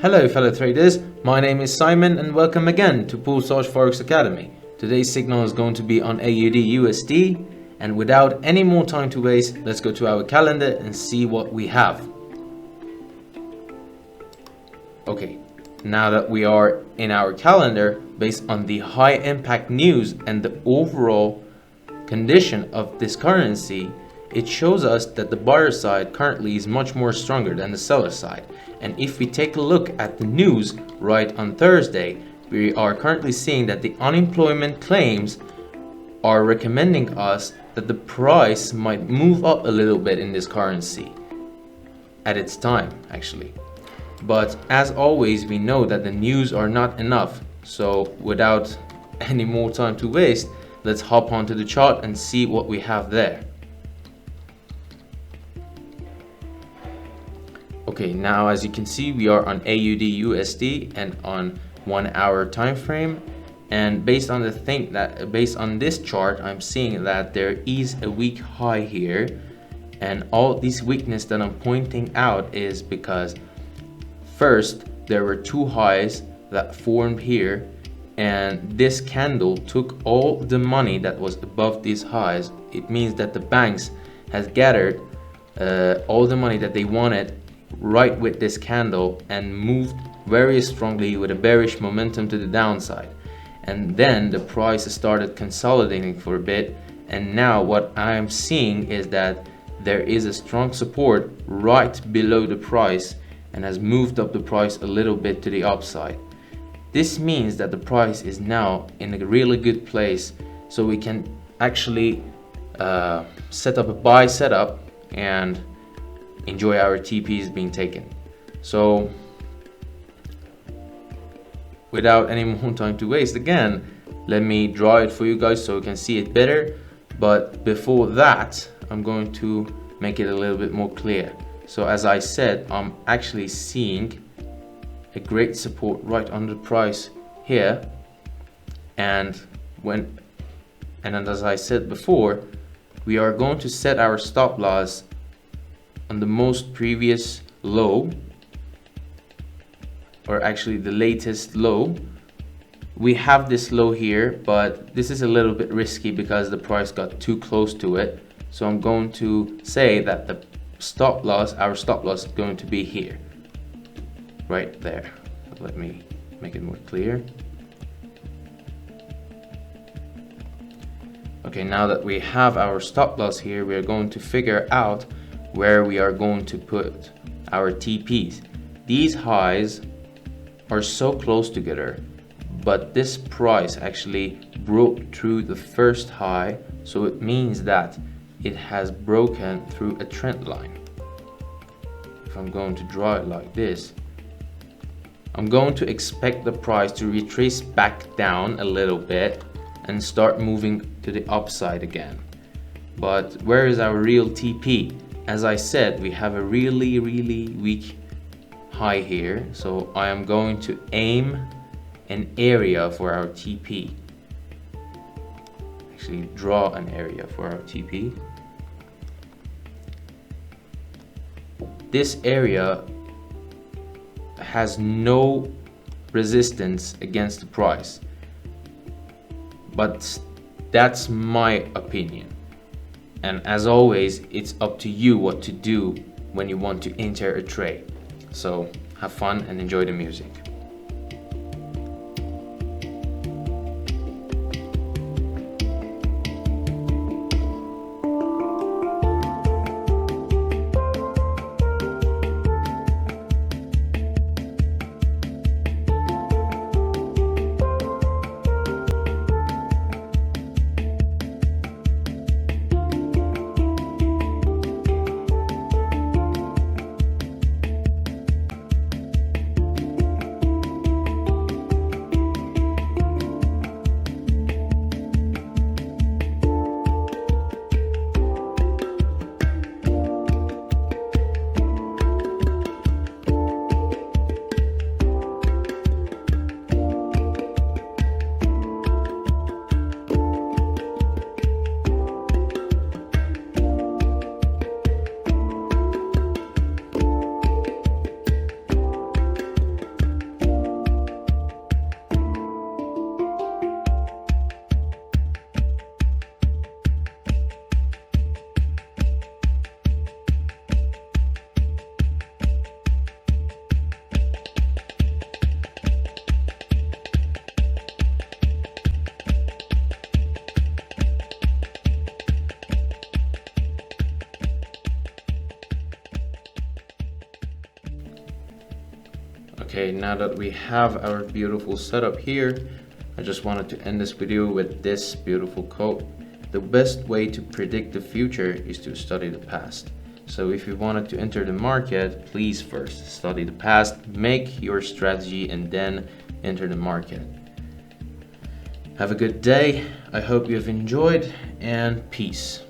Hello fellow traders, my name is Simon and welcome again to Porsaj Forex Academy. Today's signal is going to be on AUDUSD, and without any more time to waste, let's go to our calendar and see what we have. Okay, now that we are in our calendar, based on the high impact news and the overall condition of this currency, it shows us that the buyer side currently is much more stronger than the seller side. And if we take a look at the news right on Thursday, we are currently seeing that the unemployment claims are recommending us that the price might move up a little bit in this currency at its time actually. But as always, we know that the news are not enough. So without any more time to waste, let's hop onto the chart and see what we have there. Okay, now as you can see, we are on AUDUSD and on 1 hour time frame, and based on this chart, I'm seeing that there is a weak high here, and all this weakness that I'm pointing out is because first there were two highs that formed here, and this candle took all the money that was above these highs. It means that the banks has gathered all the money that they wanted right with this candle and moved very strongly with a bearish momentum to the downside, and then the price started consolidating for a bit, and now what I am seeing is that there is a strong support right below the price and has moved up the price a little bit to the upside. This means that the price is now in a really good place, so we can actually set up a buy setup and enjoy our TPs being taken. So without any more time to waste, again, let me draw it for you guys so you can see it better. But before that, I'm going to make it a little bit more clear. So as I said, I'm actually seeing a great support right on the price here, and as I said before, we are going to set our stop loss on the most previous low, or actually the latest low. We have this low here, but this is a little bit risky because the price got too close to it. So I'm going to say that the stop loss, our stop loss, is going to be here, right there. Let me make it more clear. Okay, now that we have our stop loss here, we are going to figure out where we are going to put our TPs. These highs are so close together, but this price actually broke through the first high, so it means that it has broken through a trend line. If I'm going to draw it like this, I'm going to expect the price to retrace back down a little bit and start moving to the upside again. But where is our real TP? As I said, we have a really weak high here, so I am going to aim an area for our TP. Actually draw an area for our TP. This area has no resistance against the price, but that's my opinion. And as always, it's up to you what to do when you want to enter a trade. So have fun and enjoy the music. Okay, now that we have our beautiful setup here, I just wanted to end this video with this beautiful quote. The best way to predict the future is to study the past. So if you wanted to enter the market, please first study the past, make your strategy, and then enter the market. Have a good day. I hope you have enjoyed, and peace.